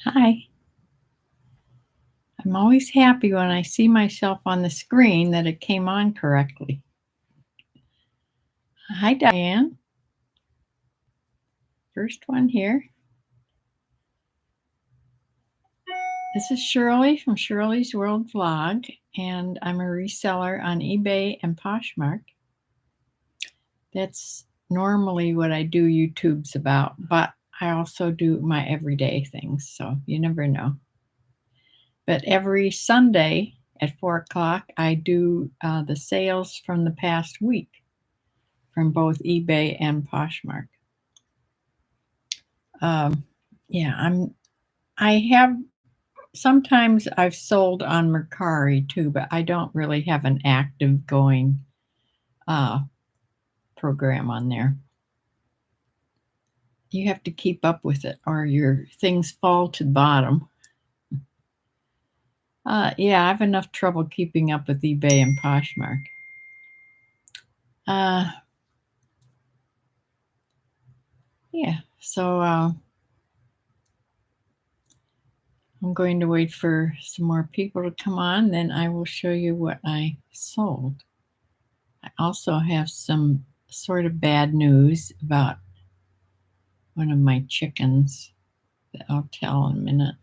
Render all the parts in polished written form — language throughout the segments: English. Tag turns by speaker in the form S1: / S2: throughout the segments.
S1: Hi. I'm always happy when I see myself on the screen that it came on correctly. Hi, Diane. First one here. This is Shirley from Shirley's World Vlog, and I'm a reseller on eBay and Poshmark. That's normally what I do YouTubes about, but I also do my everyday things, so you never know. But every Sunday at 4 o'clock, I do the sales from the past week from both eBay and Poshmark. Yeah, I have sometimes I've sold on Mercari too, but I don't really have an active going uh, program on there. You have to keep up with it or your things fall to the bottom. Yeah, I have enough trouble keeping up with eBay and Poshmark. Yeah, so I'm going to wait for some more people to come on, then I will show you what I sold. I also have some sort of bad news about one of my chickens that I'll tell in a minute.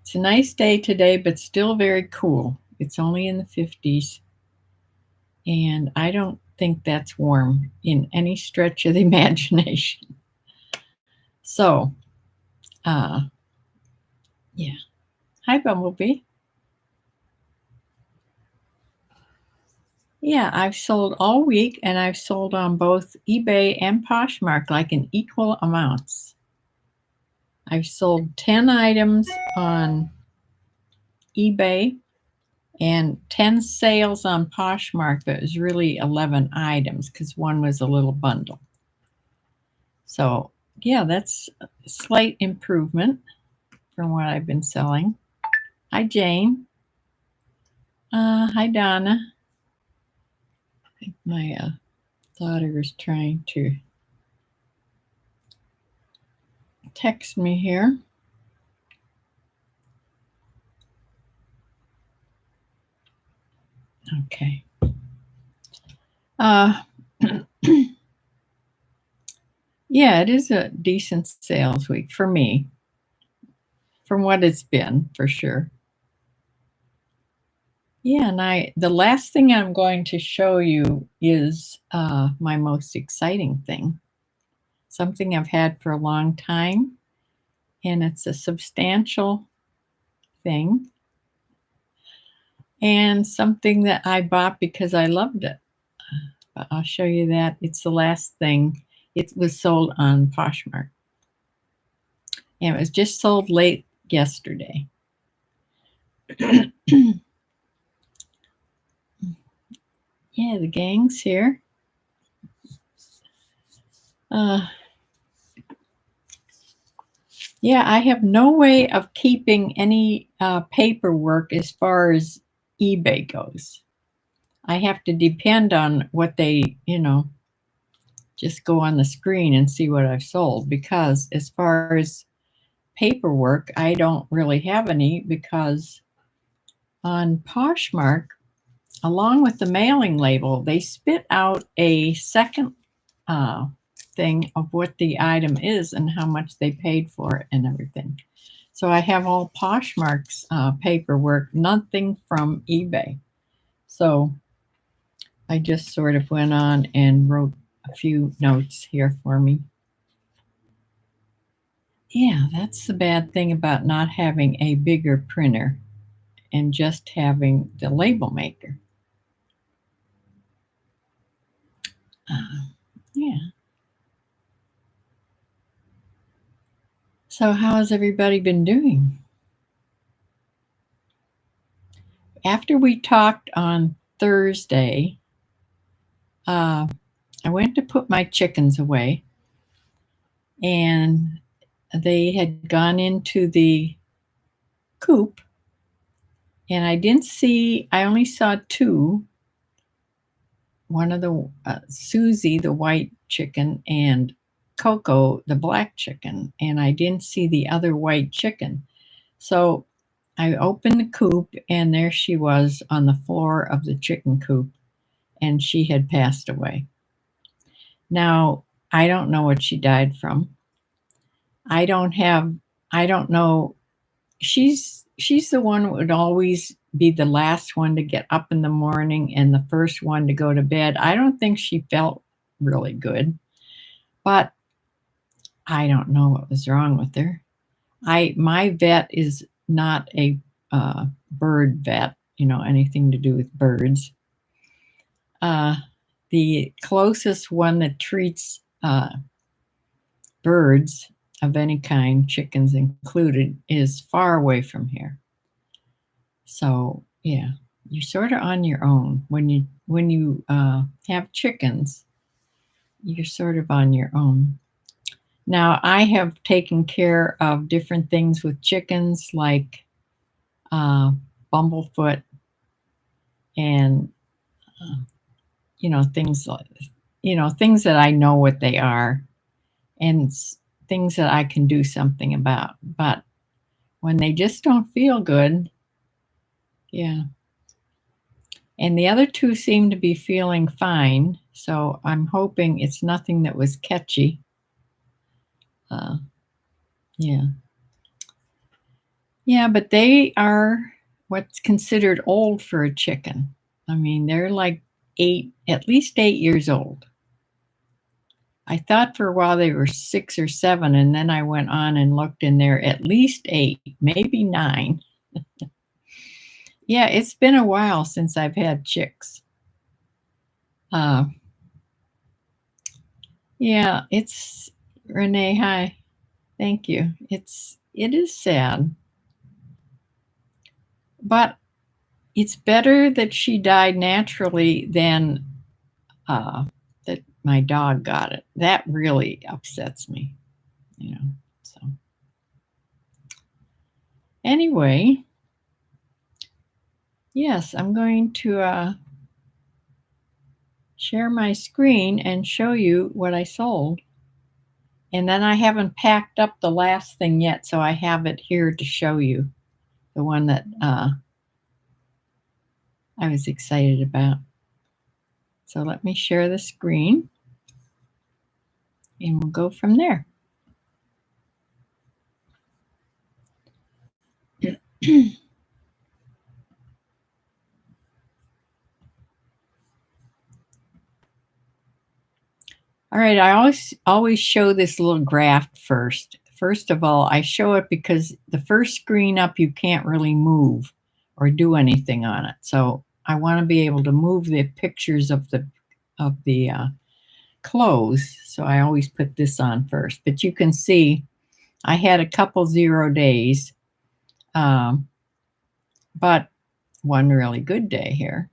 S1: It's a nice day today, but still very cool. It's only in the 50s, and I don't think that's warm in any stretch of the imagination. So, yeah. Hi, Bumblebee. Yeah, I've sold all week, and I've sold on both eBay and Poshmark, like in equal amounts. I've sold 10 items on eBay and 10 sales on Poshmark, but it was really 11 items because one was a little bundle. So, yeah, that's a slight improvement from what I've been selling. Hi, Jane. Hi, Donna. I think my daughter is trying to text me here. Okay. Yeah, it is a decent sales week for me, from what it's been, for sure. Yeah, and the last thing I'm going to show you is my most exciting thing, something I've had for a long time, and it's a substantial thing, and something that I bought because I loved it. But I'll show you that. It's the last thing. It was sold on Poshmark, and it was just sold late yesterday. Yeah, the gang's here. Yeah, I have no way of keeping any paperwork as far as eBay goes. I have to depend on what they, just go on the screen and see what I've sold, because as far as paperwork, I don't really have any, because on Poshmark, along with the mailing label, they spit out a second thing of what the item is and how much they paid for it and everything. So I have all Poshmark's paperwork, nothing from eBay. So I just sort of went on and wrote a few notes here for me. Yeah, that's the bad thing about not having a bigger printer and just having the label maker. Yeah. So how has everybody been doing? After we talked on Thursday, I went to put my chickens away, and they had gone into the coop, and I only saw two. One of the Susie, the white chicken, and Coco, the black chicken, and I didn't see the other white chicken. So I opened the coop, and there she was on the floor of the chicken coop, and she had passed away. Now, I don't know what she died from. I don't know. She's the one who would always be the last one to get up in the morning and the first one to go to bed. I don't think she felt really good, but I don't know what was wrong with her. My vet is not a bird vet, anything to do with birds. The closest one that treats birds of any kind, chickens included, is far away from here. So yeah, you're sort of on your own when you have chickens. You're sort of on your own. Now I have taken care of different things with chickens, like bumblefoot, and things like things that I know what they are, and things that I can do something about. But when they just don't feel good, yeah. And the other two seem to be feeling fine, so I'm hoping it's nothing that was catchy. Uh, yeah. Yeah, but they are what's considered old for a chicken. I mean, they're like at least 8 years old. I thought for a while they were 6 or 7, and then I went on and looked, and they're at least 8, maybe 9. Yeah, it's been a while since I've had chicks. Uh, yeah, it's Renee. Hi, thank you. It is sad, but it's better that she died naturally than that my dog got it. That really upsets me, you know. So anyway, yes, I'm going to share my screen and show you what I sold. And then I haven't packed up the last thing yet, so I have it here to show you, the one that I was excited about. So let me share the screen, and we'll go from there. All right, I always show this little graph first. First of all, I show it because the first screen up you can't really move or do anything on it. So I want to be able to move the pictures of the clothes. So I always put this on first. But you can see I had a couple 0 days, but one really good day here.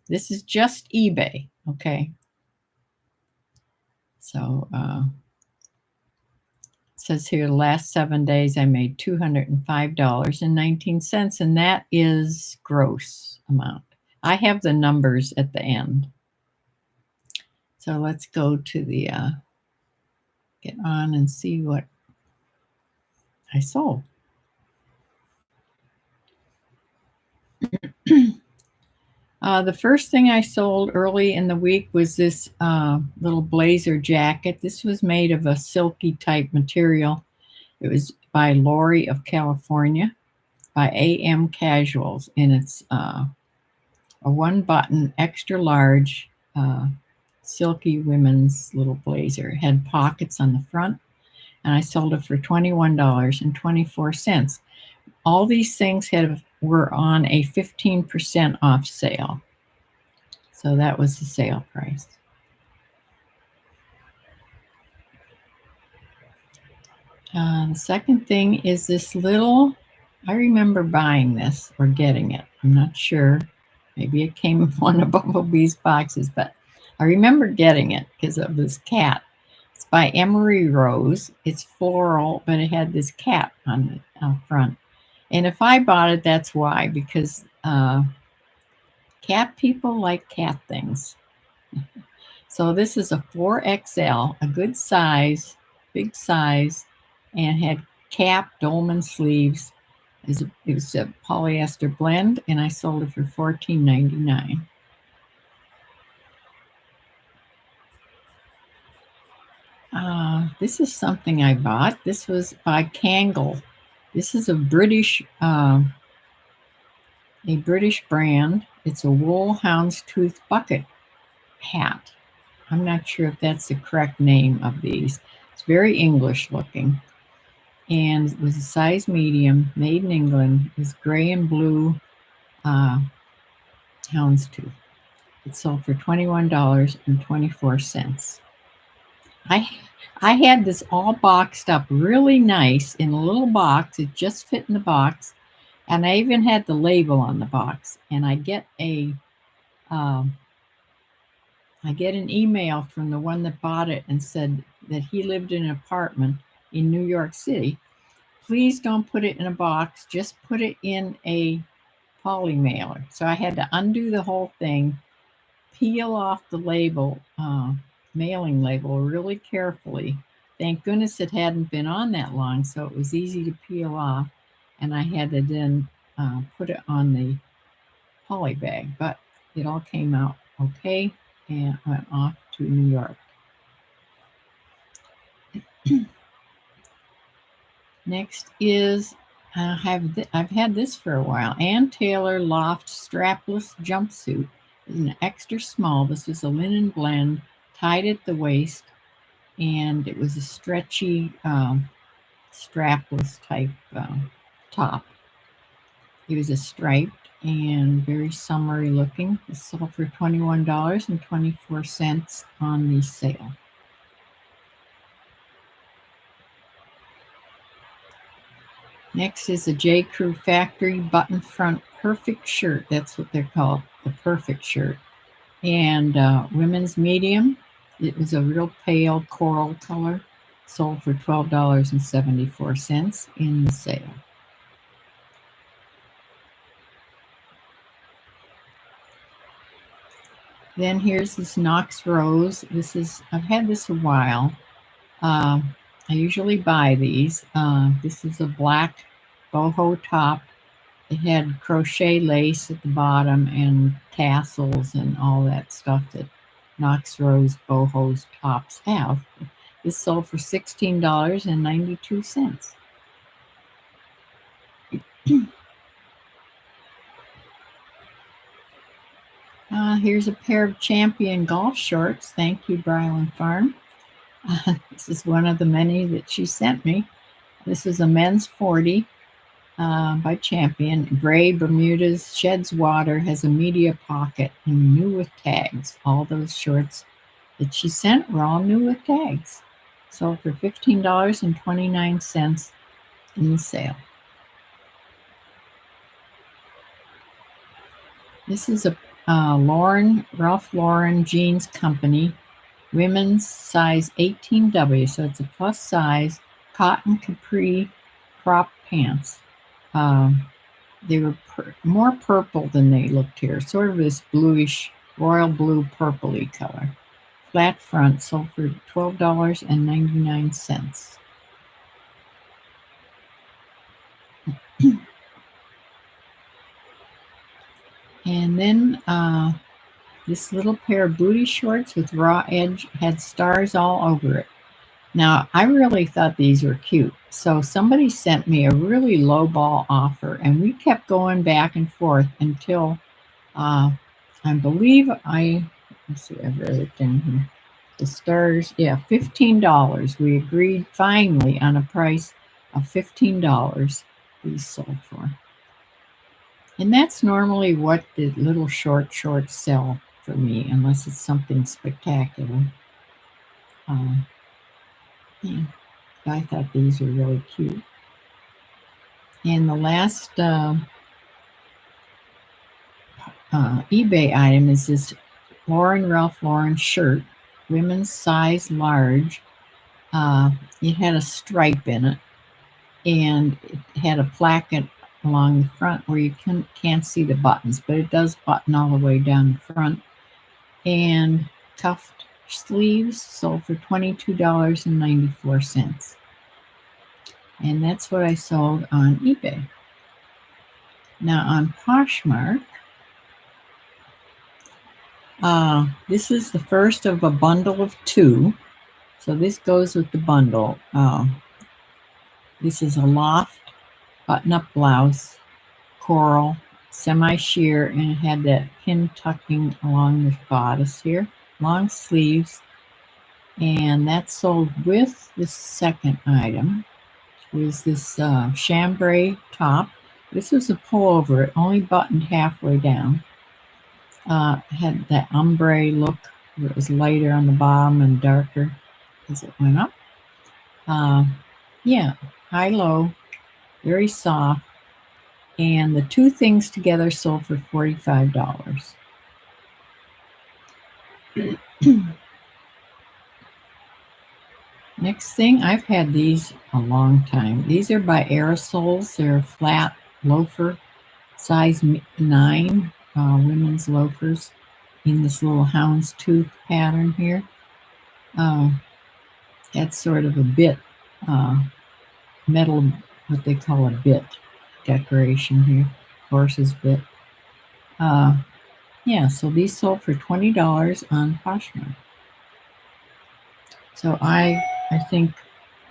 S1: This is just eBay, okay? So it says here the last 7 days I made $205.19, and that is gross amount. I have the numbers at the end. So let's go to the get on and see what I sold. The first thing I sold early in the week was this little blazer jacket. This was made of a silky type material. It was by Lori of California, by AM Casuals, and it's a one button, extra large, silky women's little blazer. It had pockets on the front, and I sold it for $21.24. All these things were on a 15% off sale. So that was the sale price. The second thing is this little, I remember buying this or getting it. I'm not sure. Maybe it came in one of Bumblebee's boxes, but I remember getting it because of this cat. It's by Emery Rose. It's floral, but it had this cat on the front. And if I bought it, that's why, because cat people like cat things. So this is a 4XL, a good size. big size, and had cap dolman sleeves. It was a polyester blend, and I sold it for $14.99. This is something I bought. This was by Kangol. This is a British brand. It's a wool houndstooth bucket hat. I'm not sure if that's the correct name of these. It's very English looking, and it was a size medium, made in England. It was gray and blue houndstooth. It sold for $21.24. I had this all boxed up really nice in a little box. It just fit in the box, and I even had the label on the box. And I get an email from the one that bought it and said that he lived in an apartment in New York City. Please don't put it in a box. Just put it in a poly mailer. So I had to undo the whole thing, peel off the label, mailing label really carefully. Thank goodness it hadn't been on that long, so it was easy to peel off. And I had to then put it on the poly bag, but it all came out okay and went off to New York. Next is, I've had this for a while. Ann Taylor Loft Strapless Jumpsuit. It's an extra small. This was a linen blend, tied at the waist, and it was a stretchy, strapless type top. It was a striped and very summery looking. It sold for $21.24 on the sale. Next is a J. Crew Factory button front perfect shirt. That's what they're called, the perfect shirt. And women's medium. It was a real pale coral color. Sold for $12.74 in the sale. Then here's this Knox Rose. I've had this a while. I usually buy these. This is a black boho top. It had crochet lace at the bottom and tassels and all that stuff that Knox Rose boho tops have. This sold for $16.92. Here's a pair of Champion golf shorts. Thank you, Bryland Farm. This is one of the many that she sent me. This is a men's 40 by Champion. Gray Bermudas, sheds water, has a media pocket, and new with tags. All those shorts that she sent were all new with tags. Sold for $15.29 in the sale. This is a Ralph Lauren Jeans Company, women's size 18W, so it's a plus size cotton capri crop pants. They were more purple than they looked here, sort of this bluish, royal blue purpley color. Flat front, sold for $12.99. And then this little pair of booty shorts with raw edge had stars all over it. Now, I really thought these were cute. So somebody sent me a really low ball offer, and we kept going back and forth until I believe let's see, I've read it in here. The stars, $15. We agreed finally on a price of $15 these sold for. And that's normally what the little shorts sell for me, unless it's something spectacular. I thought these were really cute. And the last eBay item is this Ralph Lauren shirt, women's size large. It had a stripe in it, and it had a placket along the front where you can't see the buttons, but it does button all the way down the front. And cuffed sleeves sold for $22.94. And that's what I sold on eBay. Now on Poshmark, this is the first of a bundle of 2. So this goes with the bundle. This is a loft button-up blouse, coral, semi-sheer, and it had that pin tucking along the bodice here. Long sleeves, and that sold with the second item. Was this chambray top. This was a pullover. It only buttoned halfway down. Had that ombre look. It was lighter on the bottom and darker as it went up. Yeah, high-low, very soft. And the 2 things together sold for $45. Next thing, I've had these a long time. These are by Aerosoles. They're flat loafer, size 9, women's loafers in this little houndstooth pattern here. That's sort of a bit metal, what they call a bit decoration here, horse's bit. Yeah, so these sold for $20 on Poshmark. So I think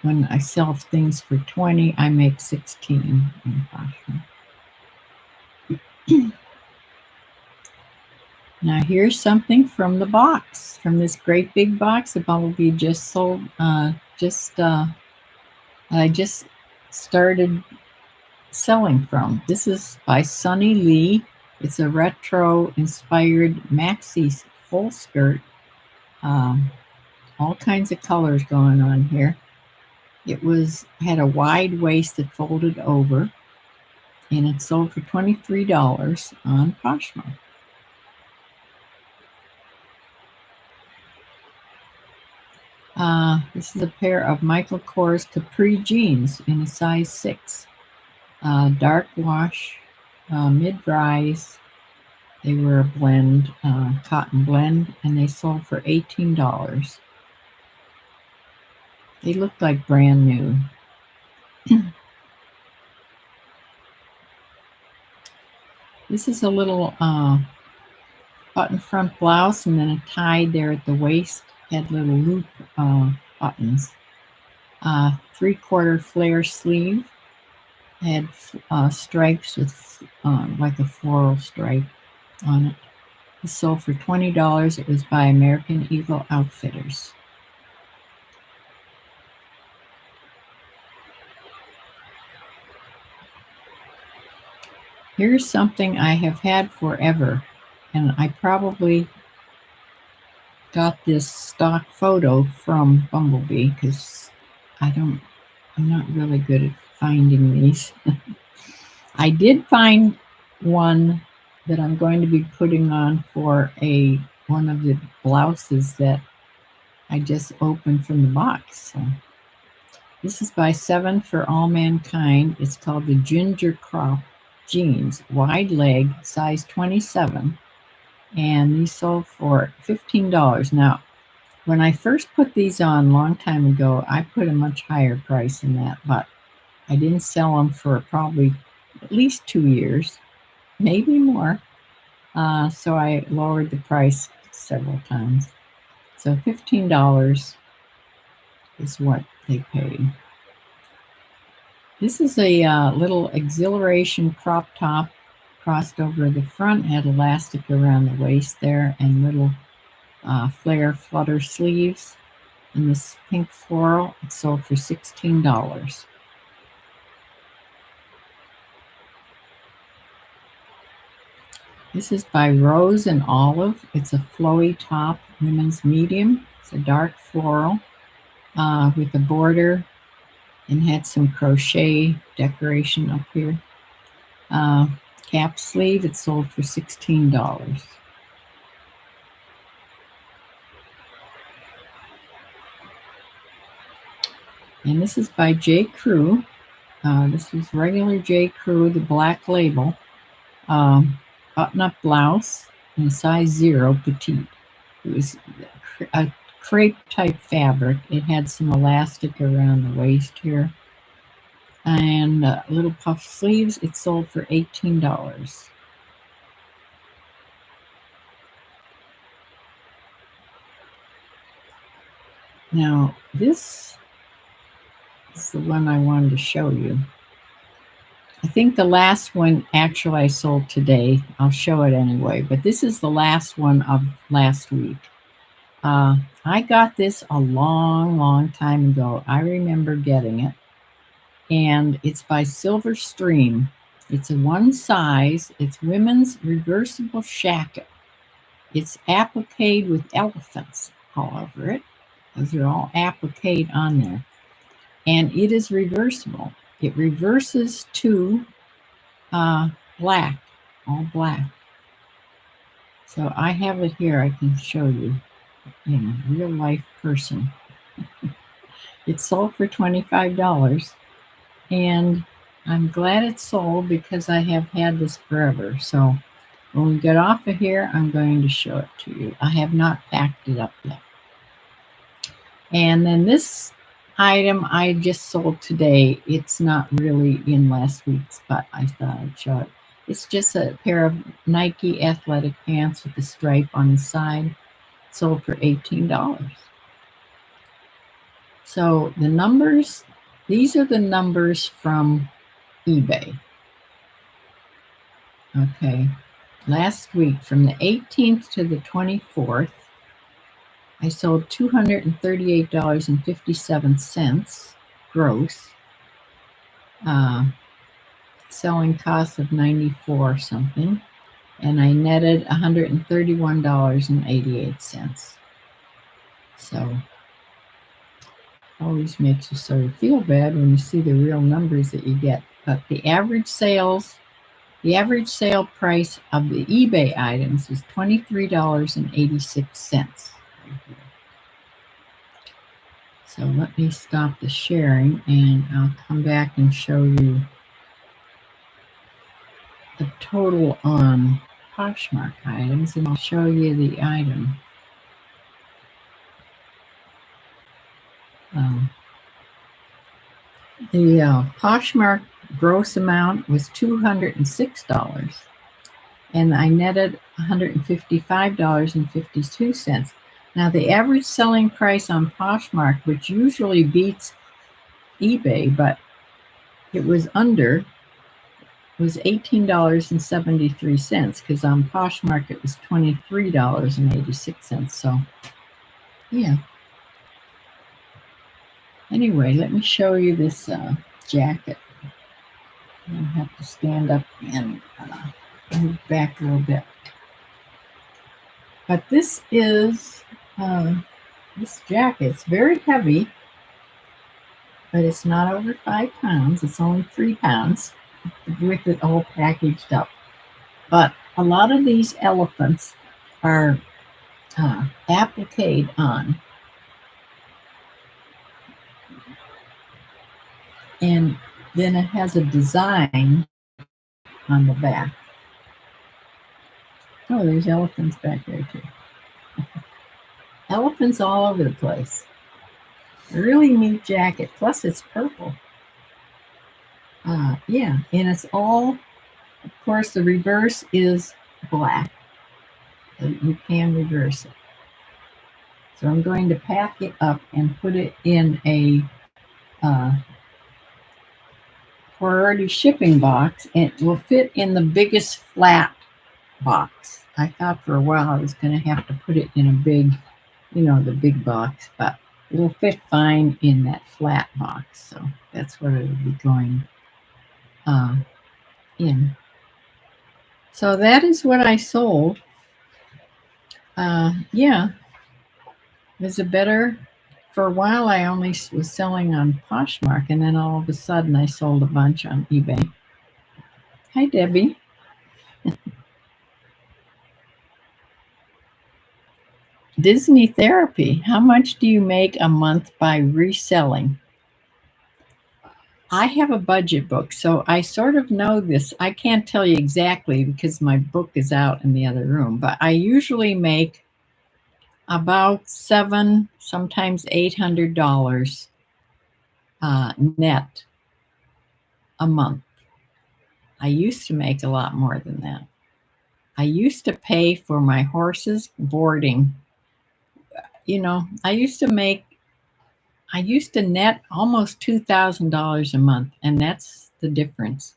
S1: when I sell things for 20, I make 16 on Poshmark. Now here's something from the box, from this great big box that Bumblebee just sold. I just started selling from. This is by Sunny Lee. It's a retro-inspired maxi full skirt. All kinds of colors going on here. It had a wide waist that folded over, and it sold for $23 on Poshmark. This is a pair of Michael Kors capri jeans in a size 6. Dark wash, mid-rise. They were a blend, cotton blend, and they sold for $18. They look like brand new. This is a little button front blouse, and then a tie there at the waist. Had little loop buttons. 3/4 flare sleeve. Had stripes with like a floral stripe on it. It sold for $20. It was by American Eagle Outfitters. Here's something I have had forever, and I probably got this stock photo from Bumblebee because I'm not really good at finding these. I did find one that I'm going to be putting on for one of the blouses that I just opened from the box. So this is by 7 for All Mankind. It's called the Ginger Crop Jeans, wide leg, size 27, and these sold for $15. Now, when I first put these on a long time ago, I put a much higher price than that, but I didn't sell them for probably at least 2 years, maybe more. So I lowered the price several times. So $15 is what they paid. This is a little exhilaration crop top, crossed over the front, had elastic around the waist there, and little flare flutter sleeves. In this pink floral, it sold for $16. This is by Rose and Olive. It's a flowy top, women's medium. It's a dark floral with a border and had some crochet decoration up here. Cap sleeve, it sold for $16. And this is by J. Crew. This is regular J. Crew, the black label. Button-up blouse in a size 0, petite. It was a crepe type fabric. It had some elastic around the waist here and little puff sleeves. It sold for $18. Now this is the one I wanted to show you. I think the last one actually I sold today. I'll show it anyway, but this is the last one of last week. I got this a long time ago. I remember getting it, and it's by Silver Stream. It's a one size. It's women's reversible shacket. It's appliqued with elephants all over it. Those are all appliqued on there, and it is reversible. It reverses to black, all black. So I have it here. I can show you in real life person. It sold for $25, and I'm glad it sold because I have had this forever. So when we get off of here, I'm going to show it to you. I have not packed it up yet. And then this item I just sold today. It's not really in last week's, but I thought I'd show it. It's just a pair of Nike athletic pants with a stripe on the side. Sold for $18. So the numbers, these are the numbers from eBay. Okay. Last week, from the 18th to the 24th, I sold $238.57 gross. Selling cost of $94 something. And I netted $131.88. So always makes you sort of feel bad when you see the real numbers that you get. But the average sale price of the eBay items is $23.86. So let me stop the sharing and I'll come back and show you the total on Poshmark items, and I'll show you the item. The Poshmark gross amount was $206, and I netted $155.52. Now, the average selling price on Poshmark, which usually beats eBay, but it was under, was $18.73, because on Poshmark it was $23.86. So, yeah. Anyway, let me show you this jacket. I'll have to stand up and move back a little bit. But this is this jacket. It's very heavy, but it's not over 5 pounds. It's only 3 pounds with it all packaged up. But a lot of these elephants are appliqued on. And then it has a design on the back. Oh, there's elephants back there too. Elephants all over the place. A really neat jacket. Plus it's purple. Yeah, and it's all, of course, the reverse is black. You can reverse it. So I'm going to pack it up and put it in a priority shipping box. It will fit in the biggest flat box. I thought for a while I was going to have to put it in a big, the big box, but it'll fit fine in that flat box. So that's what it'll be going in. So that is what I sold. Yeah, it was for a while I only was selling on Poshmark, and then all of a sudden I sold a bunch on eBay. Hi, Debbie. Disney therapy. How much do you make a month by reselling? I have a budget book, so I sort of know this. I can't tell you exactly because my book is out in the other room, but I usually make about seven, sometimes $800 net a month. I used to make a lot more than that. I used to pay for my horse's boarding. I used to net almost $2,000 a month, and that's the difference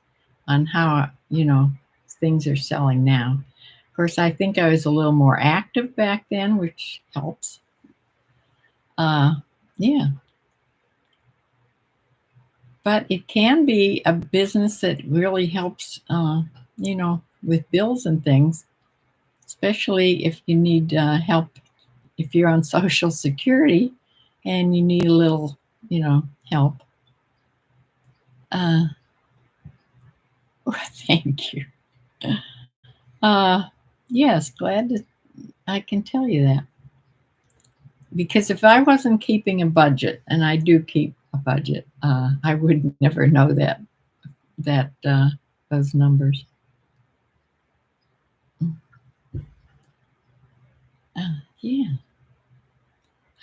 S1: on how, things are selling now. Of course, I think I was a little more active back then, which helps. Yeah, but it can be a business that really helps, with bills and things, especially if you need help, if you're on Social Security and you need a little, help. Uh, Thank you. Uh, yes, glad that I can tell you that. Because if I wasn't keeping a budget, and I do keep a budget, I would never know that those numbers. Yeah.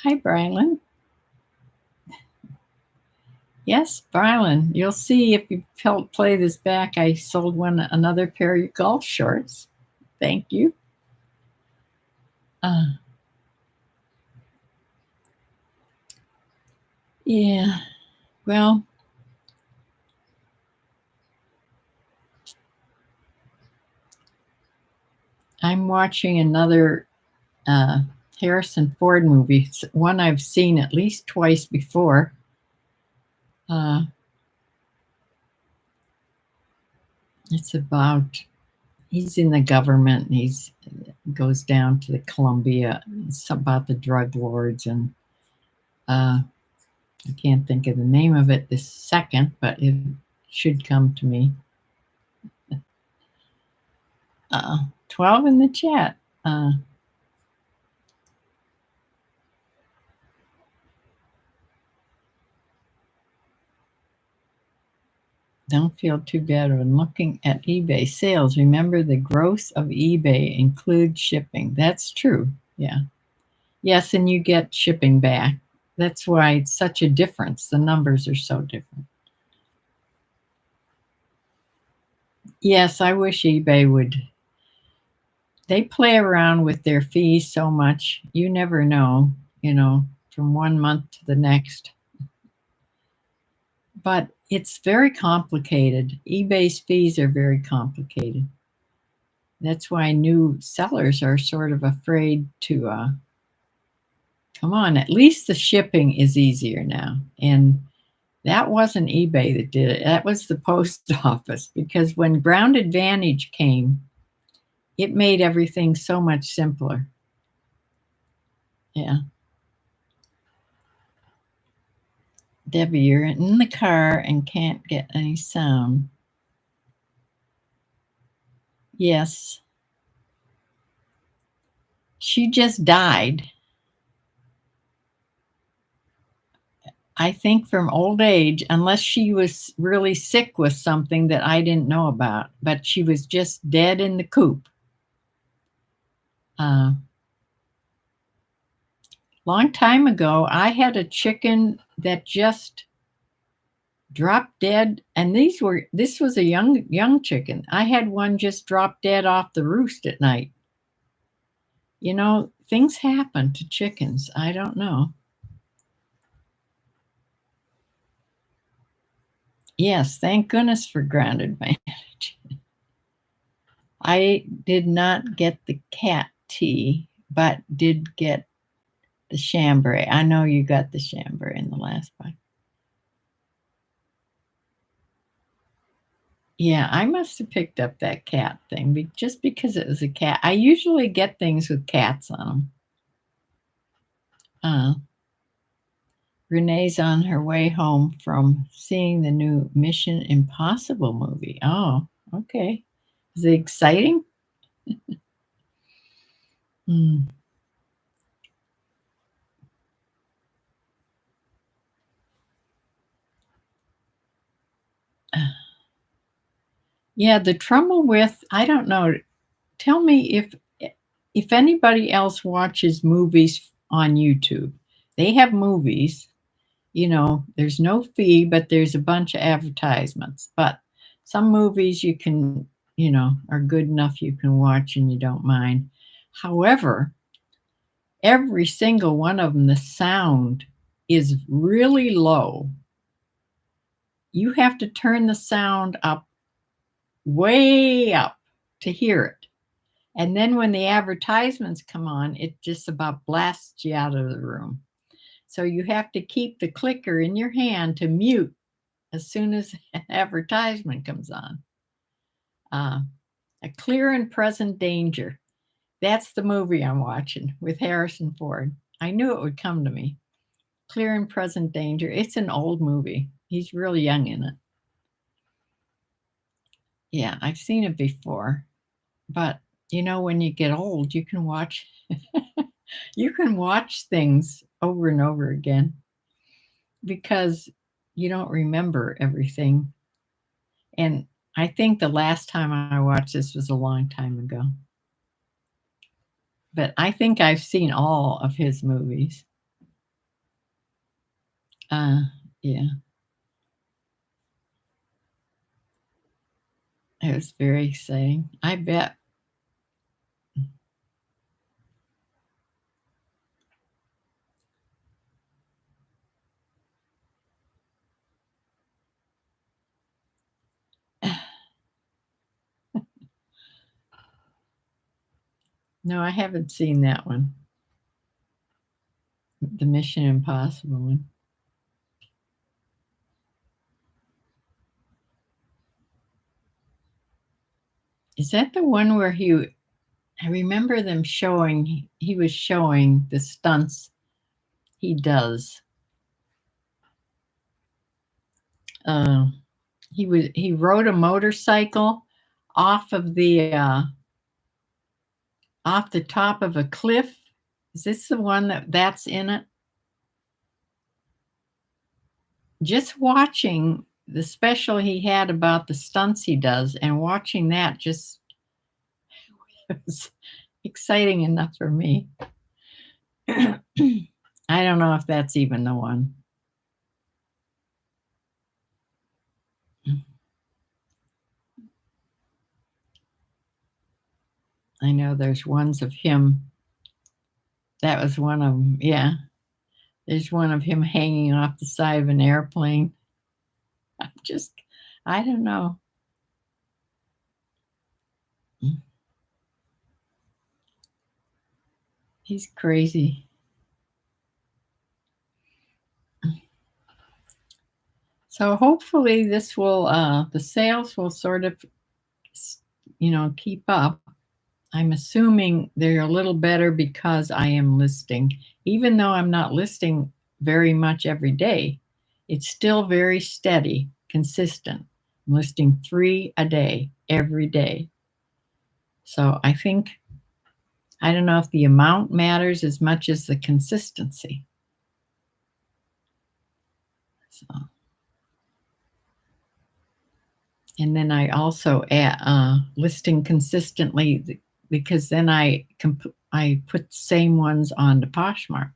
S1: Hi, Brylan. Yes, Brylan. You'll see if you play this back. I sold another pair of golf shorts. Thank you. Uh, yeah. Well, I'm watching another uh, Harrison Ford movie, one I've seen at least twice before. Uh, it's about he's in the government and he's goes down to the Columbia. It's about the drug lords, and I can't think of the name of it this second, but it should come to me. 12 in the chat. Don't feel too bad when looking at eBay sales. Remember, the gross of eBay includes shipping. That's true. Yeah. Yes, and you get shipping back. That's why it's such a difference. The numbers are so different. Yes, I wish eBay would. They play around with their fees so much. You never know, from one month to the next. But it's very complicated. eBay's fees are very complicated. That's why new sellers are sort of afraid to come on. At least the shipping is easier now. And that wasn't eBay that did it. That was the post office, because when Ground Advantage came, it made everything so much simpler. Yeah. Debbie, you're in the car and can't get any sound. Yes. She just died. I think from old age, unless she was really sick with something that I didn't know about, but she was just dead in the coop. Long time ago, I had a chicken that just dropped dead, and this was a young chicken. I had one just drop dead off the roost at night. Things happen to chickens. I don't know. Yes, thank goodness for Ground Advantage. I did not get the cat tea, but did get the chambray. I know you got the chambray in the last one. Yeah, I must have picked up that cat thing just because it was a cat. I usually get things with cats on them. Renee's on her way home from seeing the new Mission Impossible movie. Oh, okay. Is it exciting? Hmm. Yeah, the trouble with, I don't know, tell me if anybody else watches movies on YouTube, they have movies, there's no fee, but there's a bunch of advertisements. But some movies you can, are good enough you can watch and you don't mind. However, every single one of them, the sound is really low. You have to turn the sound up, way up, to hear it. And then when the advertisements come on, it just about blasts you out of the room. So you have to keep the clicker in your hand to mute as soon as an advertisement comes on. A Clear and Present Danger. That's the movie I'm watching with Harrison Ford. I knew it would come to me. Clear and Present Danger. It's an old movie. He's really young in it. Yeah, I've seen it before. But when you get old, you can watch things over and over again because you don't remember everything. And I think the last time I watched this was a long time ago. But I think I've seen all of his movies. Yeah. It was very exciting. I bet. No, I haven't seen that one. The Mission Impossible one. Is that the one where I remember them showing, he was showing the stunts he does. He rode a motorcycle off the top of a cliff. Is this the one that's in it? Just watching the special he had about the stunts he does and watching that just was exciting enough for me. I don't know if that's even the one. I know there's ones of him. That was one of them. Yeah. There's one of him hanging off the side of an airplane. I don't know. He's crazy. So hopefully this will, the sales will sort of, keep up. I'm assuming they're a little better because I am listing. Even though I'm not listing very much every day, it's still very steady, consistent. I'm listing 3 a day, every day. So I don't know if the amount matters as much as the consistency. So, and then I also add listing consistently because then I put the same ones on the Poshmark.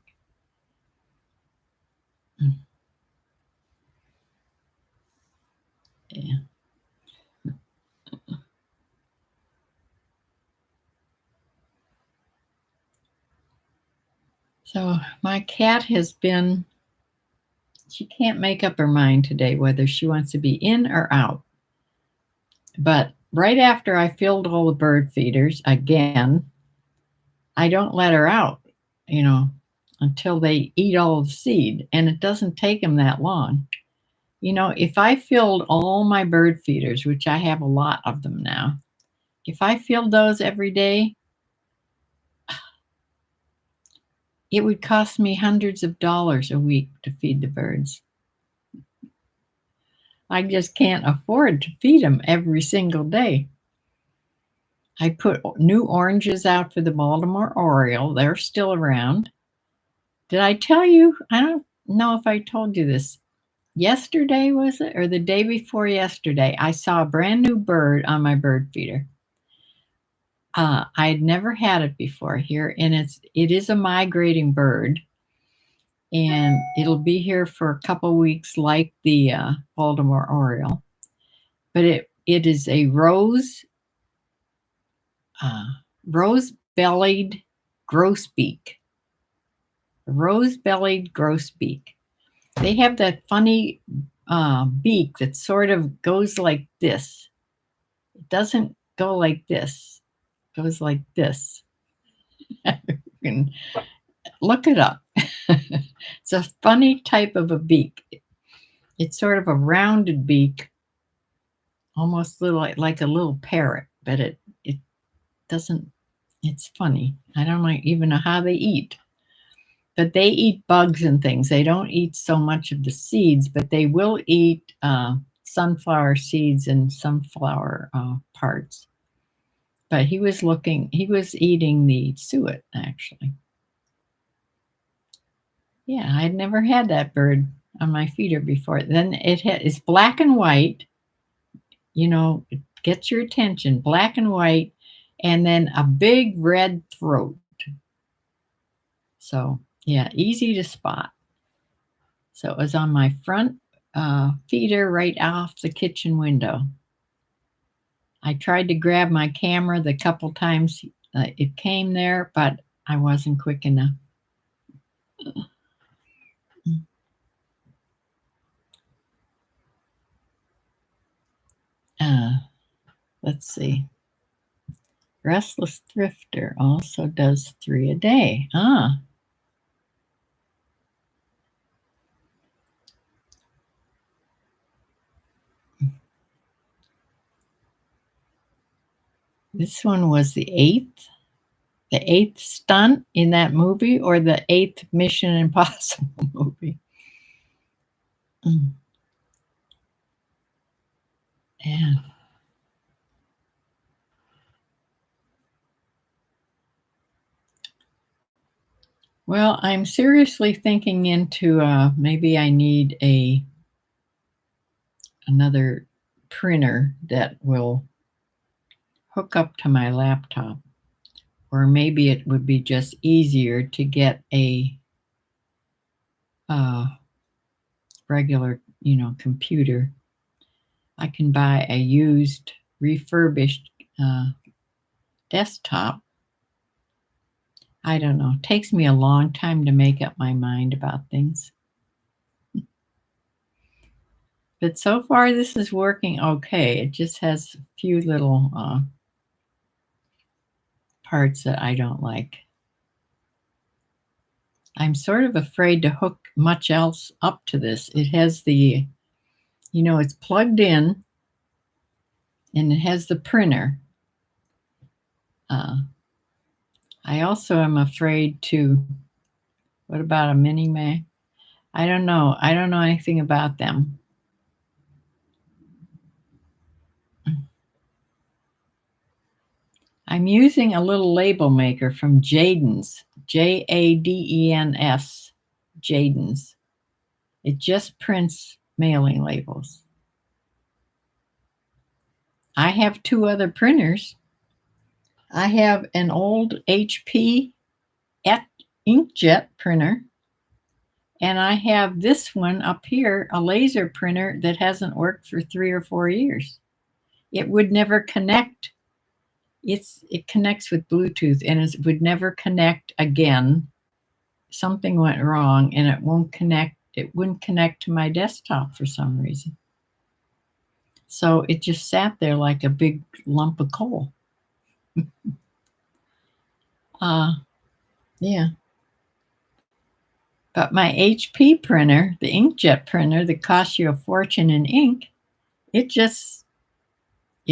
S1: Yeah. So my cat she can't make up her mind today whether she wants to be in or out. But right after I filled all the bird feeders again, I don't let her out, until they eat all the seed. And it doesn't take them that long. If I filled all my bird feeders, which I have a lot of them now, if I filled those every day, it would cost me hundreds of dollars a week to feed the birds. I just can't afford to feed them every single day. I put new oranges out for the Baltimore Oriole. They're still around. Did I tell you? I don't know if I told you this. Yesterday, was it? Or the day before yesterday, I saw a brand new bird on my bird feeder. I had never had it before here, and it is a migrating bird, and it'll be here for a couple weeks, like the Baltimore Oriole. But it is a rose-bellied grosbeak. Rose-bellied grosbeak. They have that funny beak that sort of goes like this. It doesn't go like this. It goes like this. You can look it up. It's a funny type of a beak. It's sort of a rounded beak, almost like a little parrot, but it doesn't. It's funny. I don't even know how they eat. But they eat bugs and things. They don't eat so much of the seeds, but they will eat sunflower seeds and sunflower parts. But he was eating the suet, actually. Yeah, I'd never had that bird on my feeder before. Then it's black and white. It gets your attention. Black and white, and then a big red throat. So, yeah, easy to spot. So it was on my front feeder right off the kitchen window. I tried to grab my camera the couple times it came there, but I wasn't quick enough. Let's see. Restless Thrifter also does 3 a day. This one was the eighth stunt in that movie, or the 8th Mission Impossible movie. Yeah. Well, I'm seriously thinking into maybe I need another printer that will hook up to my laptop, or maybe it would be just easier to get a regular, computer. I can buy a used, refurbished desktop. I don't know. It takes me a long time to make up my mind about things. But so far, this is working okay. It just has a few little parts that I don't like. I'm sort of afraid to hook much else up to this. It has it's plugged in, and it has the printer. I also am afraid to, what about a mini Mac? I don't know. I don't know anything about them. I'm using a little label maker from Jadens, Jadens, Jadens. It just prints mailing labels. I have 2 other printers. I have an old HP inkjet printer, and I have this one up here, a laser printer that hasn't worked for 3 or 4 years. It would never connect. It connects with Bluetooth, and it would never connect again. Something went wrong, and it won't connect. It wouldn't connect to my desktop for some reason. So it just sat there like a big lump of coal. Yeah. But my HP printer, the inkjet printer that costs you a fortune in ink, it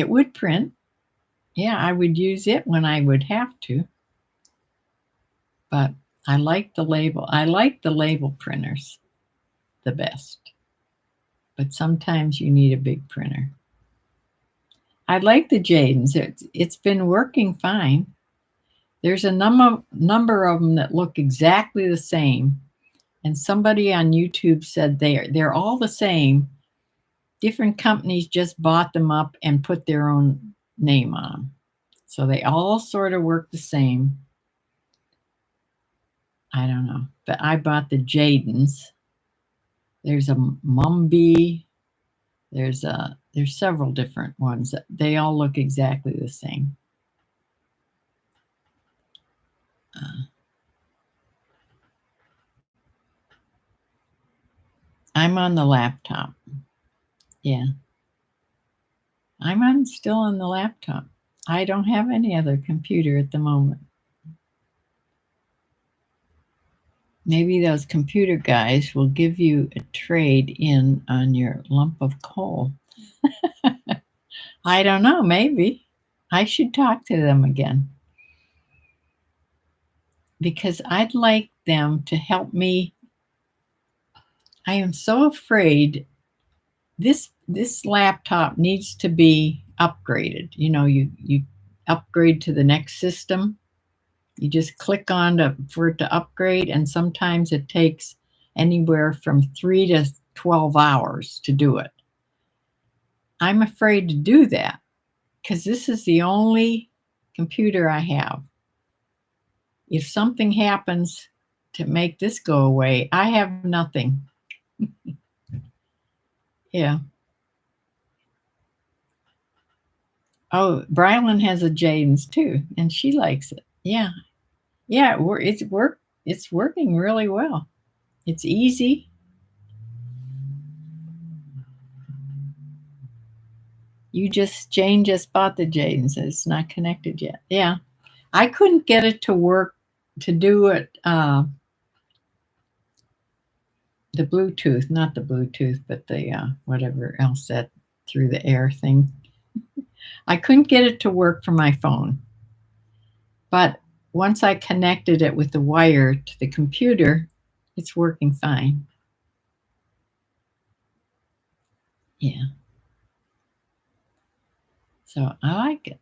S1: would print. Yeah, I would use it when I would have to. But I like the label printers the best. But sometimes you need a big printer. I like the Jadens. It's been working fine. There's a number of them that look exactly the same. And somebody on YouTube said they're all the same. Different companies just bought them up and put their own name on them. So they all sort of work the same. I don't know. But I bought the Jadens. There's a Mumby. There's several different ones. They all look exactly the same. I'm on the laptop. Yeah. Still on the laptop. I don't have any other computer at the moment. Maybe those computer guys will give you a trade in on your lump of coal. I don't know, maybe. I should talk to them again. Because I'd like them to help me. I am so afraid this laptop needs to be upgraded. You know, you upgrade to the next system. You just click on for it to upgrade, and sometimes it takes anywhere from 3 to 12 hours to do it. I'm afraid to do that because this is the only computer I have. If something happens to make this go away, I have nothing. Yeah. Oh, Brylan has a Jaden's too, and she likes it. Yeah. Yeah, it's working really well. It's easy. Jane just bought the Jaden's. It's not connected yet. Yeah. I couldn't get it to work to do it the Bluetooth, not the Bluetooth, but the whatever else that through the air thing. I couldn't get it to work for my phone. But once I connected it with the wire to the computer, it's working fine. Yeah. So I like it.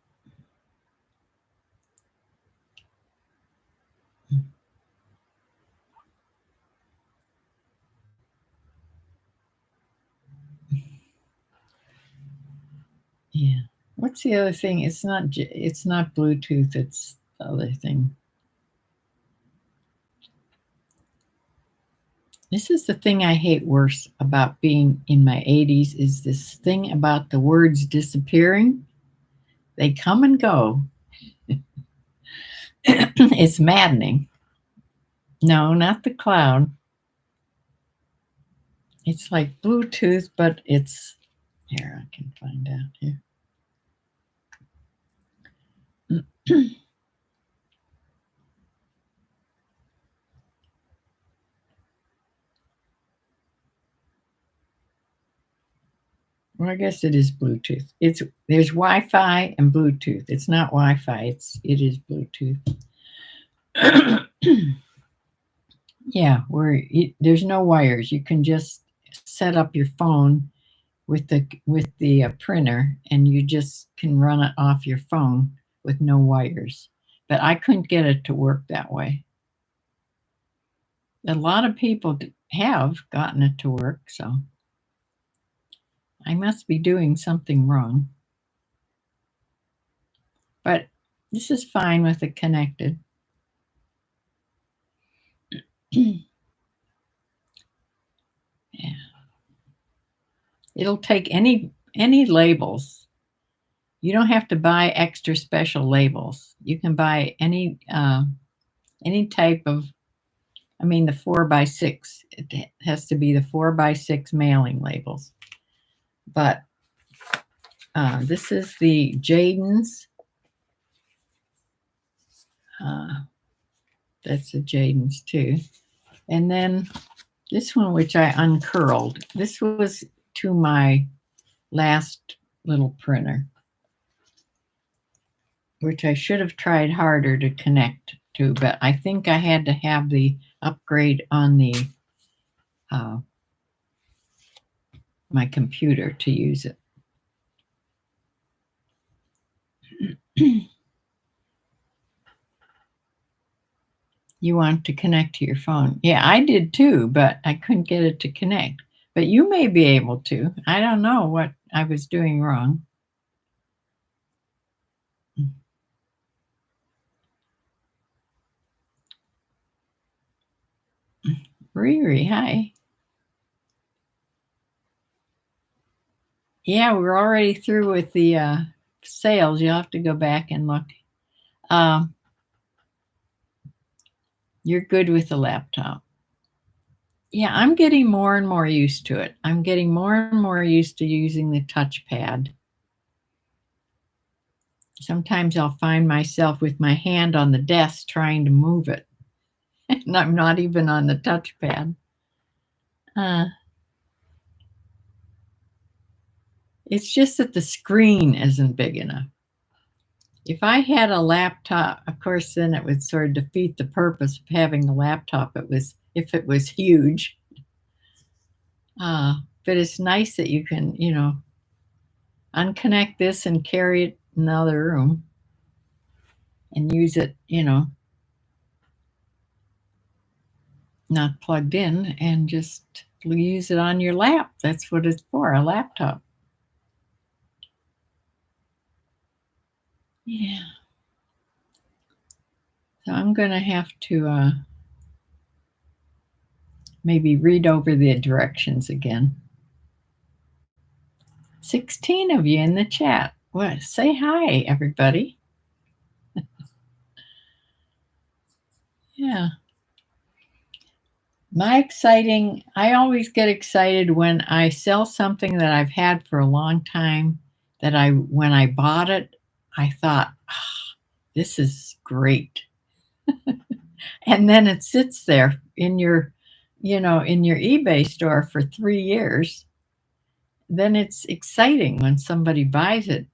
S1: Yeah. What's the other thing? It's not Bluetooth. It's the other thing. This is the thing I hate worse about being in my 80s is this thing about the words disappearing. They come and go. It's maddening. No, not the cloud. It's like Bluetooth, but it's here. I can find out here. Well, I guess it is Bluetooth. There's Wi-Fi and Bluetooth. It's not Wi-Fi. It is Bluetooth. Yeah, there's no wires. You can just set up your phone with the printer, and you just can run it off your phone with no wires. But I couldn't get it to work that way. A lot of people have gotten it to work, so I must be doing something wrong. But this is fine with it connected. Yeah. It'll take any labels. You don't have to buy extra special labels. You can buy any type of, I mean, the 4x6. It has to be the 4x6 mailing labels. But this is the Jaden's. That's the Jaden's too. And then this one, which I uncurled. This was to my last little printer, which I should have tried harder to connect to, but I think I had to have the upgrade on the my computer to use it. You want to connect to your phone. Yeah, I did too, but I couldn't get it to connect. But you may be able to. I don't know what I was doing wrong. Riri, hi. Yeah, we're already through with the sales. You'll have to go back and look. Um, you're good with the laptop. Yeah, I'm getting more and more used to it. I'm getting more and more used to using the touchpad. Sometimes I'll find myself with my hand on the desk trying to move it, and I'm not even on the touchpad. It's just that the screen isn't big enough. If I had a laptop, of course, then it would sort of defeat the purpose of having a laptop. If it was huge. But it's nice that you can, unconnect this and carry it in the other room and use it, not plugged in, and just use it on your lap. That's what it's for, a laptop. Yeah. So I'm going to have to maybe read over the directions again. 16 of you in the chat. What? Say hi, everybody. Yeah. I always get excited when I sell something that I've had for a long time when I bought it, I thought, this is great. And then it sits there in in your eBay store for 3 years. Then it's exciting when somebody buys it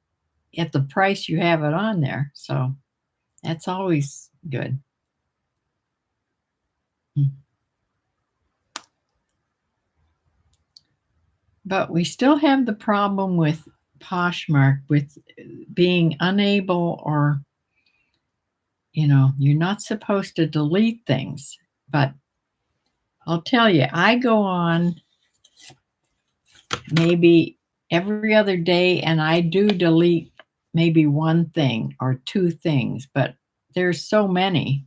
S1: at the price you have it on there. So that's always good. But we still have the problem with Poshmark with being unable, or you're not supposed to delete things. But I'll tell you, I go on maybe every other day and I do delete maybe one thing or two things, but there's so many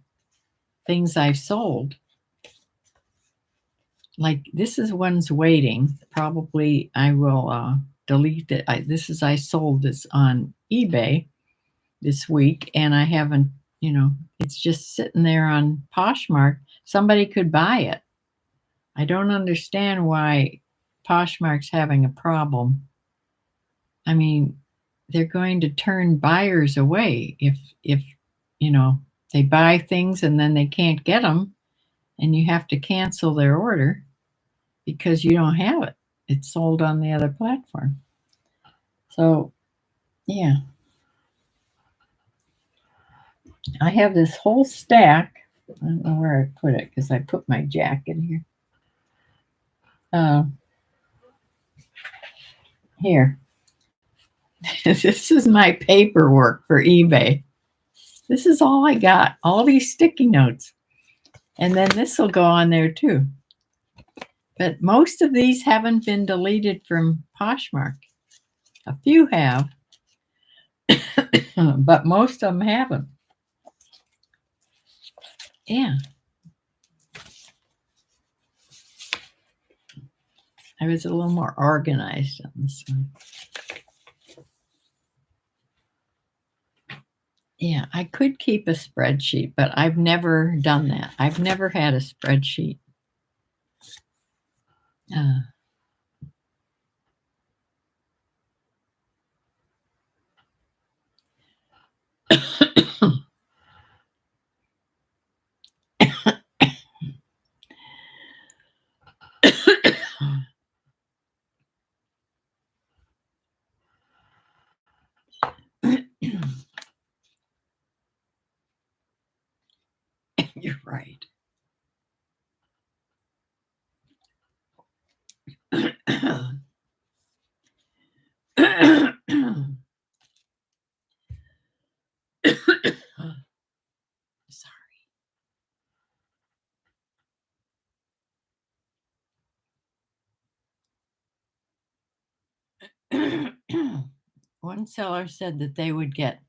S1: things I've sold. Like this is one's waiting. Probably I will delete it. I sold this on eBay this week, and I haven't, it's just sitting there on Poshmark. Somebody could buy it. I don't understand why Poshmark's having a problem. I mean, they're going to turn buyers away if they buy things and then they can't get them, and you have to cancel their order because you don't have it. It's sold on the other platform. So, yeah. I have this whole stack. I don't know where I put it because I put my jacket here. Here. This is my paperwork for eBay. This is all I got. All these sticky notes. And then this will go on there too. But most of these haven't been deleted from Poshmark. A few have, but most of them haven't. Yeah. I was a little more organized on this one. Yeah, I could keep a spreadsheet, but I've never done that. I've never had a spreadsheet. You're right. Sorry. One seller said that they would get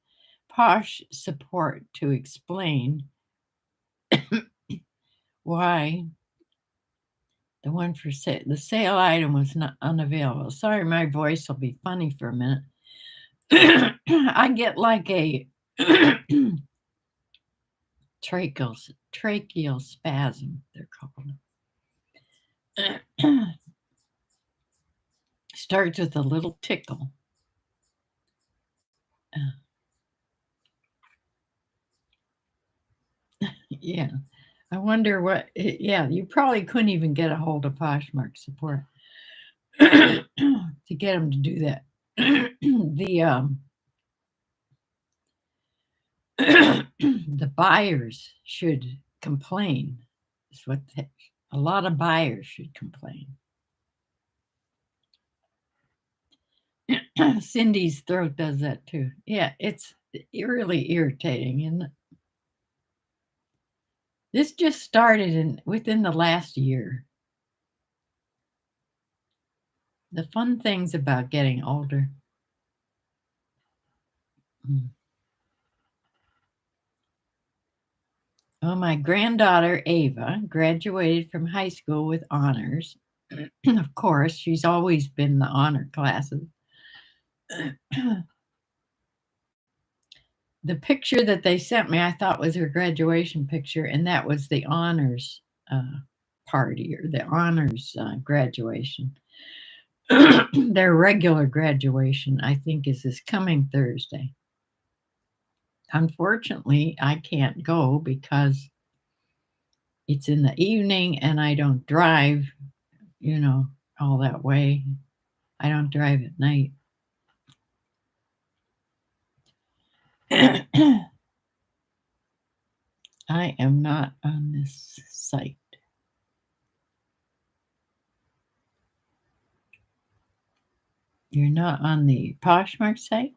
S1: Posh support to explain why The one for sale, the sale item was not unavailable. Sorry, my voice will be funny for a minute. I get like a tracheal spasm, they're called. Starts with a little tickle. Yeah. I wonder what, yeah, you probably couldn't even get a hold of Poshmark support to get them to do that. The buyers should complain. Is what a lot of buyers should complain. Cindy's throat does that too. Yeah, it's really irritating, isn't it? This just started within the last year. The fun things about getting older. Well, my granddaughter Ava graduated from high school with honors. Of course, she's always been the honor classes. The picture that they sent me, I thought was her graduation picture, and that was the honors party or the honors graduation. Their regular graduation, I think, is this coming Thursday. Unfortunately, I can't go because it's in the evening and I don't drive, all that way. I don't drive at night. I am not on this site. You're not on the Poshmark site?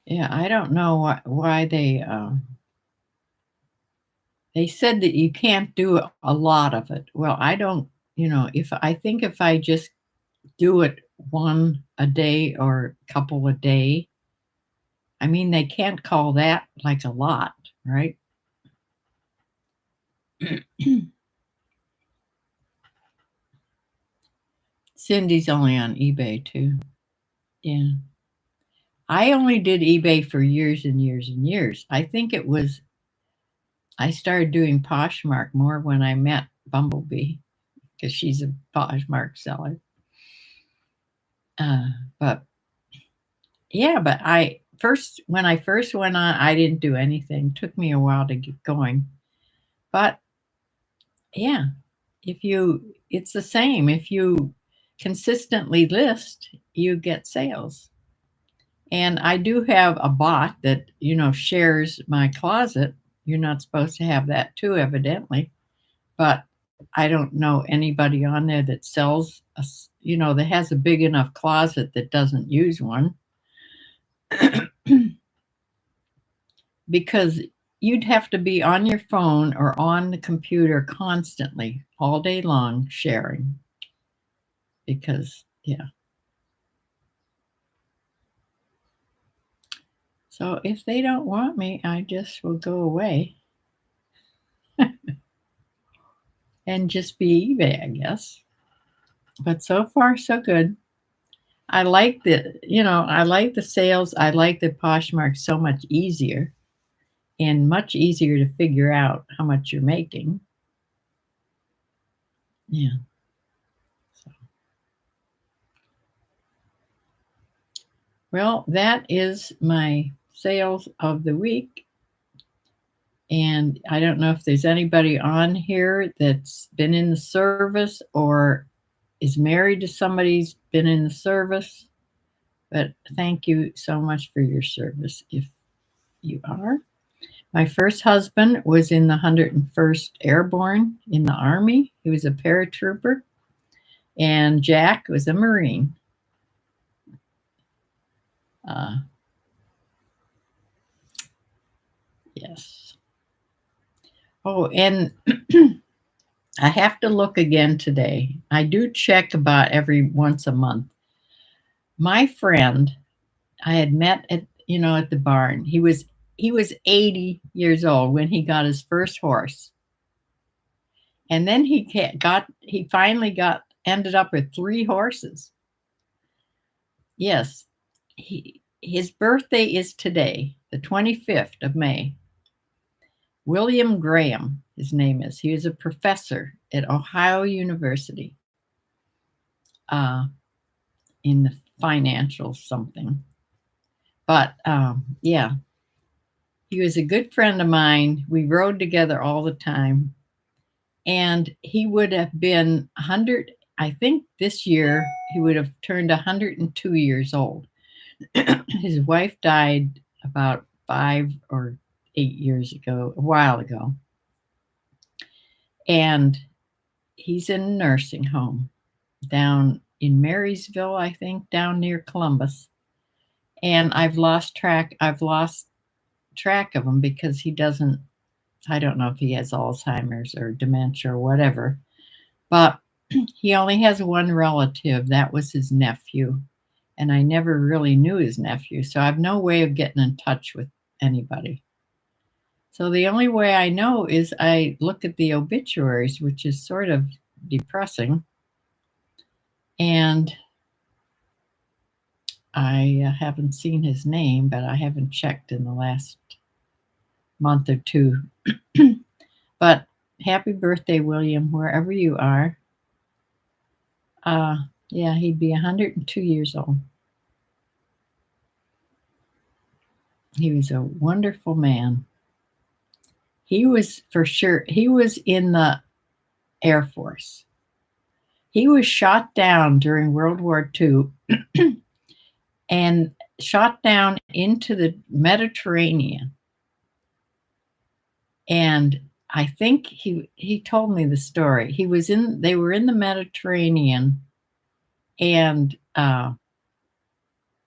S1: Yeah, I don't know why they said that you can't do a lot of it. Well, I don't, if I just do it one a day or a couple a day, I mean, they can't call that like a lot, right? Cindy's only on eBay too. Yeah. I only did eBay for years and years and years. I think I started doing Poshmark more when I met Bumblebee because she's a Poshmark seller. But yeah, but when I first went on, I didn't do anything. It took me a while to get going. But yeah, it's the same. If you consistently list, you get sales. And I do have a bot that, shares my closet. You're not supposed to have that too, evidently. But I don't know anybody on there that sells, that has a big enough closet that doesn't use one. Because you'd have to be on your phone or on the computer constantly all day long sharing. Because, yeah. So if they don't want me, I just will go away and just be eBay, I guess. But so far, so good. I like the sales. I like the Poshmark so much easier and much easier to figure out how much you're making. Yeah. So. Well, that is my sales of the week. And I don't know if there's anybody on here that's been in the service or is married to somebody who's been in the service. But thank you so much for your service if you are. My first husband was in the 101st Airborne in the Army. He was a paratrooper. And Jack was a Marine. Yes. Oh, and I have to look again today. I do check about every once a month. my friend I had met at the barn. He was 80 years old when he got his first horse. And then he finally ended up with 3 horses. Yes. His birthday is today, the 25th of May. William Graham, his name is. He is a professor at Ohio University, uh, in the financial something. But yeah, he was a good friend of mine. We rode together all the time. And he would have been 100, I think this year he would have turned 102 years old. His wife died about 5 or 8 years ago, a while ago. And he's in a nursing home down in Marysville, I think, down near Columbus. And I've lost track of him because I don't know if he has Alzheimer's or dementia or whatever, but he only has one relative. That was his nephew. And I never really knew his nephew, so I have no way of getting in touch with anybody. So the only way I know is I look at the obituaries, which is sort of depressing. And I haven't seen his name, but I haven't checked in the last month or two. But happy birthday, William, wherever you are. Yeah, he'd be 102 years old. He was a wonderful man. He was in the Air Force. He was shot down during World War II and shot down into the Mediterranean. And I think he told me the story. They were in the Mediterranean, and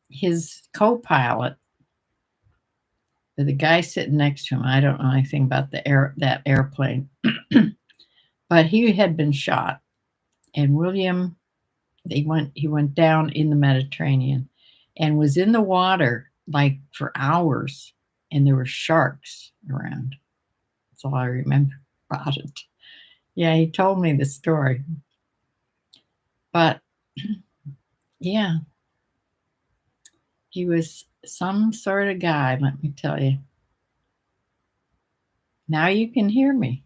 S1: his co-pilot, the guy sitting next to him, I don't know anything about that airplane, but he had been shot. And William, he went down in the Mediterranean and was in the water like for hours, and there were sharks around. That's all I remember about it. Yeah, he told me the story. But yeah, he was some sort of guy, let me tell you. Now you can hear me.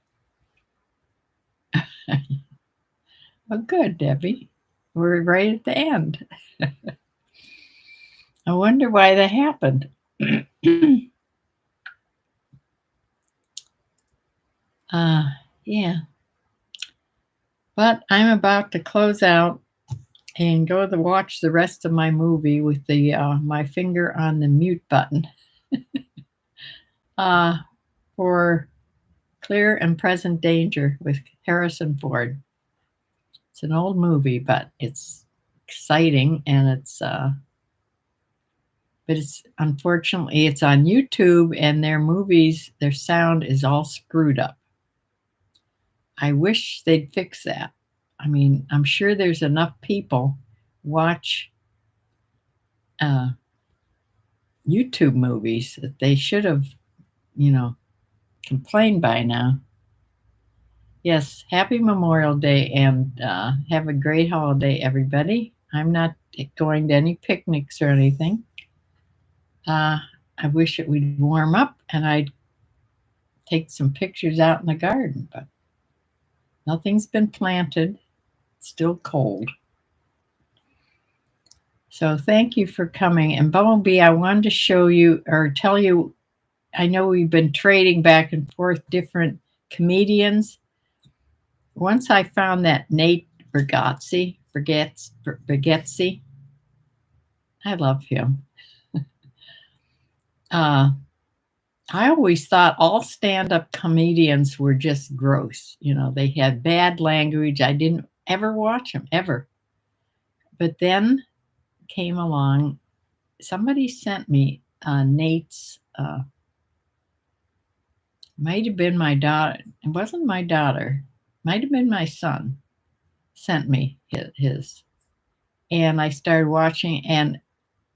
S1: Well, good, Debbie. We're right at the end. I wonder why that happened. Yeah. But I'm about to close out and go to watch the rest of my movie with my finger on the mute button. For Clear and Present Danger with Harrison Ford. It's an old movie, but it's exciting, and unfortunately it's on YouTube, and their sound is all screwed up. I wish they'd fix that. I mean, I'm sure there's enough people watch YouTube movies that they should have, complained by now. Yes, happy Memorial Day, and have a great holiday, everybody. I'm not going to any picnics or anything. I wish it would warm up and I'd take some pictures out in the garden, but nothing's been planted. It's still cold. So thank you for coming. And Bumblebee, I wanted to show you or tell you, I know we've been trading back and forth different comedians. Once I found that Nate Bargatze, I love him. I always thought all stand-up comedians were just gross. They had bad language. I didn't ever watch them, ever. But then came along, somebody sent me Nate's, might have been my daughter. It wasn't my daughter. Might have been my son. Sent me his. and I started watching, and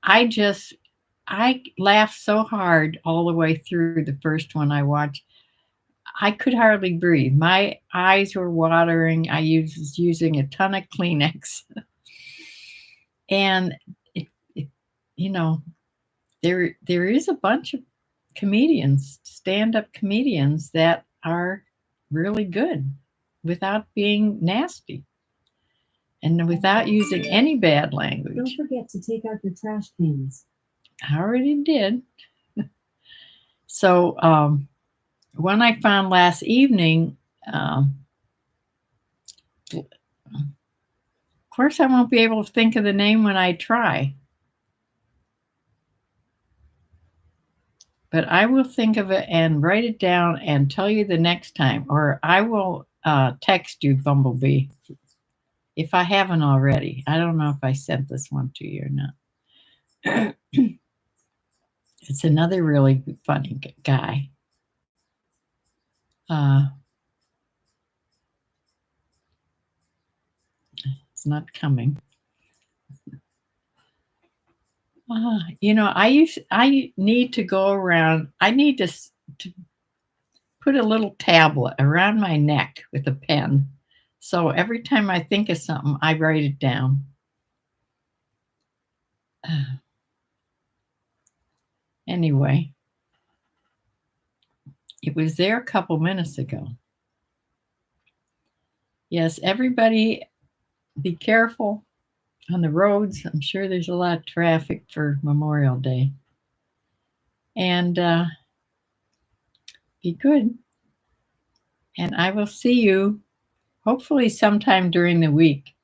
S1: I laughed so hard all the way through the first one I watched. I could hardly breathe. My eyes were watering. Was using a ton of Kleenex. And it you know, there is a bunch of comedians, stand-up comedians that are really good without being nasty and without using any bad language.
S2: Don't forget to take out your trash cans.
S1: I already did. So, one I found last evening, of course, I won't be able to think of the name when I try, but I will think of it and write it down and tell you the next time, or I will text you, Bumblebee, if I haven't already. I don't know if I sent this one to you or not. It's another really funny guy. Uh, it's not coming. I need to go around. I need to put a little tablet around my neck with a pen. So every time I think of something, I write it down. Anyway, it was there a couple minutes ago. Yes, everybody be careful on the roads. I'm sure there's a lot of traffic for Memorial Day. And be good. And I will see you hopefully sometime during the week.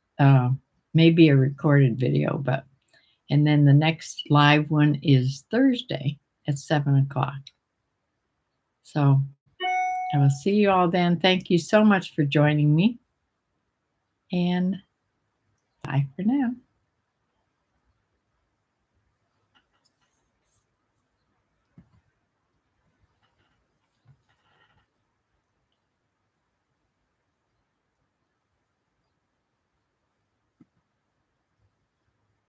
S1: Maybe a recorded video, and then the next live one is Thursday at 7 o'clock. So I will see you all then. Thank you so much for joining me. And bye for now.